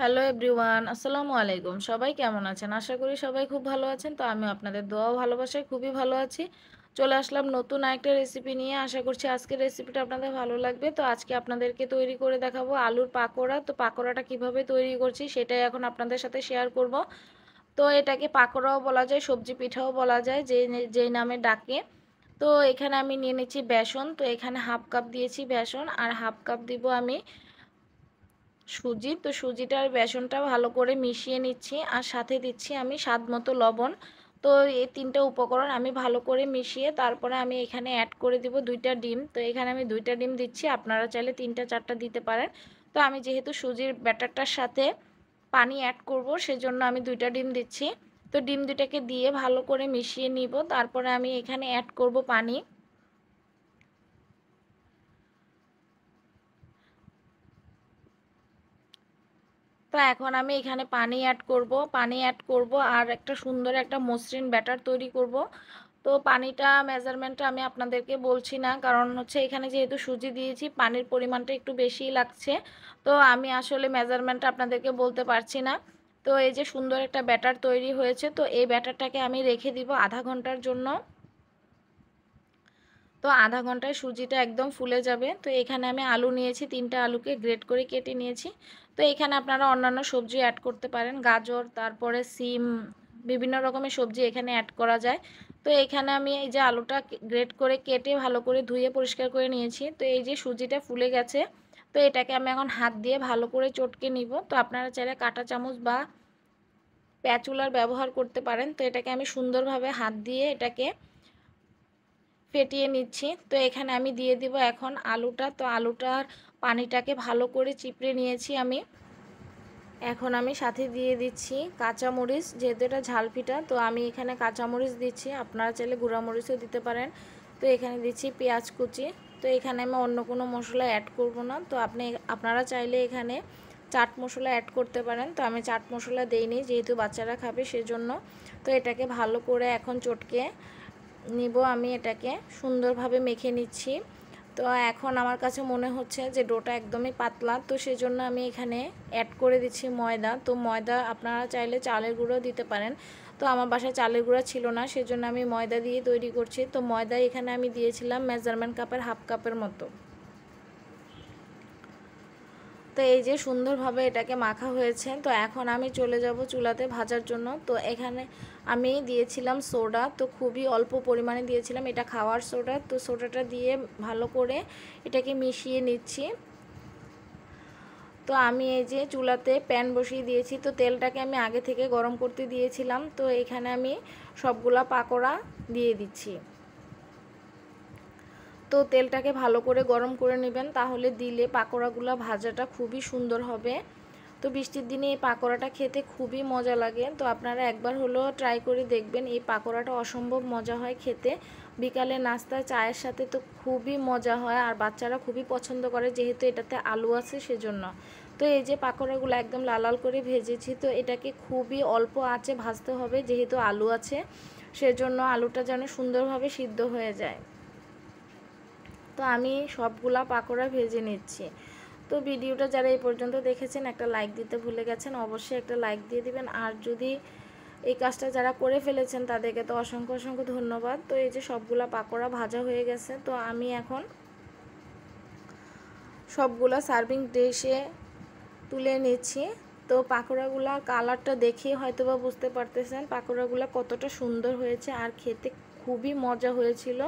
Hello everyone, আসসালামু আলাইকুম। সবাই কেমন আছেন? আশা করি সবাই খুব ভালো আছেন। তো আমিও আপনাদের দোয়া ও ভালোবাসায় খুবই ভালো আছি। চলে আসলাম নতুন আরেকটা রেসিপি নিয়ে। আশা করছি আজকের রেসিপিটা আপনাদের ভালো লাগবে। তো আজকে আপনাদেরকে তৈরি করে দেখাবো আলুর পাকোড়া। তো পাকোড়াটা কিভাবে তৈরি করছি সেটাই এখন আপনাদের সাথে শেয়ার করব। তো এটাকে পাকোড়াও বলা যায়, সবজি পিঠাও বলা যায়, যেই নামে ডাকে। তো এখানে আমি নিয়ে নিচ্ছি বেসন। তো এখানে হাফ কাপ দিয়েছি বেসন আর হাফ কাপ দিব আমি সুজি। তো সুজিটা আর বেসনটা ভালো করে মিশিয়ে নিচ্ছি আর সাথে দিচ্ছি আমি স্বাদ মতো লবণ। তো এই তিনটা উপকরণ আমি ভালো করে মিশিয়ে তারপরে আমি এখানে অ্যাড করে দিব দুইটা ডিম। তো এখানে আমি দুইটা ডিম দিচ্ছি, আপনারা চাইলে তিনটা চারটা দিতে পারেন। তো আমি যেহেতু সুজির ব্যাটারটার সাথে পানি অ্যাড করব সেজন্য আমি দুইটা ডিম দিচ্ছি। তো ডিম দুটাকে দিয়ে ভালো করে মিশিয়ে নিব, তারপরে আমি এখানে অ্যাড করব পানি। তো এখন আমি এখানে পানি অ্যাড করব আর একটা সুন্দর একটা মসৃণ ব্যাটার তৈরি করব। তো পানিটা মেজারমেন্টটা আমি আপনাদেরকে বলছি না, কারণ হচ্ছে এখানে যেহেতু সুজি দিয়েছি পানির পরিমাণটা একটু বেশিই লাগছে। তো আমি আসলে মেজারমেন্টটা আপনাদেরকে বলতে পারছি না। তো এই যে সুন্দর একটা ব্যাটার তৈরি হয়েছে, তো এই ব্যাটারটাকে আমি রেখে দিব আধা ঘন্টার জন্য। তো আধা ঘন্টায় সুজিটা একদম ফুলে যাবে। তো এখানে আমি আলু নিয়েছি, তিনটা আলুকে গ্রেট করে কেটে নিয়েছি। তো এখানে আপনারা অন্যান্য সবজি অ্যাড করতে পারেন, গাজর, তারপরে সিম, বিভিন্ন রকমের সবজি এখানে অ্যাড করা যায়। তো এখানে আমি এই যে আলুটা গ্রেট করে কেটে ভালো করে ধুয়ে পরিষ্কার করে নিয়েছি। তো এই যে সুজিটা ফুলে গেছে, তো এটাকে আমি এখন হাত দিয়ে ভালো করে চটকে নিব। তো আপনারা চাইলে কাঁটা চামচ বা প্যাচুলার ব্যবহার করতে পারেন। তো এটাকে আমি সুন্দরভাবে হাত দিয়ে এটাকে ফেটিয়ে নিচ্ছি। তো এখানে আমি দিয়ে দিব এখন আলুটা। তো আলুটার পানিটাকে ভালো করে চিপড়ে নিয়েছি আমি। এখন আমি সাথে দিয়ে দিচ্ছি কাঁচামরিচ, যেহেতু এটা ঝাল পিঠা তো আমি এখানে কাঁচামরিচ দিচ্ছি, আপনারা চাইলে গুঁড়ামরিচও দিতে পারেন। তো এখানে দিচ্ছি পেঁয়াজ কুচি। তো এখানে আমি অন্য কোনো মশলা অ্যাড করব না। তো আপনারা চাইলে এখানে চাট মশলা অ্যাড করতে পারেন। তো আমি চাট মশলা দেইনি, যেহেতু বাচ্চারা খাবে সেজন্য। তো এটাকে ভালো করে এখন চটকে নিব, আমি এটাকে সুন্দরভাবে মেখে নিচ্ছি। তো এখন আমার কাছে মনে হচ্ছে যে ডোটা একদমই পাতলা, তো সেজন্য আমি এখানে অ্যাড করে দিচ্ছি ময়দা। তো ময়দা আপনারা চাইলে চালের গুঁড়ো দিতে পারেন। তো আমার বাসায় চালের গুঁড়া ছিল না, সেজন্য আমি ময়দা দিয়ে তৈরি করছি। তো ময়দা এখানে আমি দিয়েছিলাম মেজারমেন্ট কাপের হাফ কাপের মতো। তো এই যে সুন্দরভাবে এটাকে মাখা হয়েছে। তো এখন আমি চলে যাব চুলাতে ভাজার জন্য। তো এখানে আমি দিয়েছিলাম সোডা, তো খুবই অল্প পরিমাণে দিয়েছিলাম, এটা খাওয়ার সোডা। তো সোডাটা দিয়ে ভালো করে এটাকে মিশিয়ে নিচ্ছি। তো আমি এই যে চুলাতে প্যান বসিয়ে দিয়েছি। তো তেলটাকে আমি আগে থেকে গরম করতে দিয়েছিলাম। তো এখানে আমি সবগুলা পাকোড়া দিয়ে দিচ্ছি। তো তেলটাকে ভালো করে গরম করে নেবেন, তাহলে দিলে পাকোড়াগুলো ভাজাটা খুবই সুন্দর হবে। তো বৃষ্টির দিনে এই পাকোড়াটা খেতে খুবই মজা লাগে। তো আপনারা একবার হলেও ট্রাই করে দেখবেন, এই পাকোড়াটা অসম্ভব মজা হয় খেতে। বিকালে নাস্তা চায়ের সাথে তো খুবই মজা হয়, আর বাচ্চারা খুবই পছন্দ করে যেহেতু এটাতে আলু আছে সেজন্য। তো এই যে পাকোড়াগুলো একদম লাল লাল করে ভেজেছি। তো এটাকে খুবই অল্প আঁচে ভাজতে হবে, যেহেতু আলু আছে সেজন্য আলুটা যেন সুন্দরভাবে সিদ্ধ হয়ে যায়। তো আমি সবগুলা পাকোড়া ভেজে নিচ্ছি। তো ভিডিওটা যারা এই পর্যন্ত দেখেছেন একটা লাইক দিতে ভুলে গেছেন, অবশ্যই একটা লাইক দিয়ে দিবেন। আর যদি এই কাজটা যারা করে ফেলেছেন তাদেরকে তো অসংখ্য অসংখ্য ধন্যবাদ। তো এই যে সবগুলা পাকোড়া ভাজা হয়ে গেছে। তো আমি এখন সবগুলা সার্ভিং ডিশে তুলে নিচ্ছি। তো পাকোড়াগুলার কালারটা দেখেই হয়তো বা বুঝতে পারতেছেন পাকোড়াগুলো কতটা সুন্দর হয়েছে, আর খেতে খুবই মজা হয়েছিল।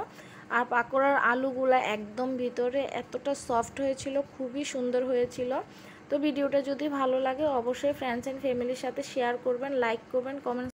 আর পাকোড়ার আলুগুলা একদম ভিতরে এতটা সফট হয়েছিল, খুবই সুন্দর হয়েছিল। তো ভিডিওটা যদি ভালো লাগে অবশ্যই ফ্রেন্ডস অ্যান্ড ফ্যামিলির সাথে শেয়ার করবেন, লাইক করবেন, কমেন্ট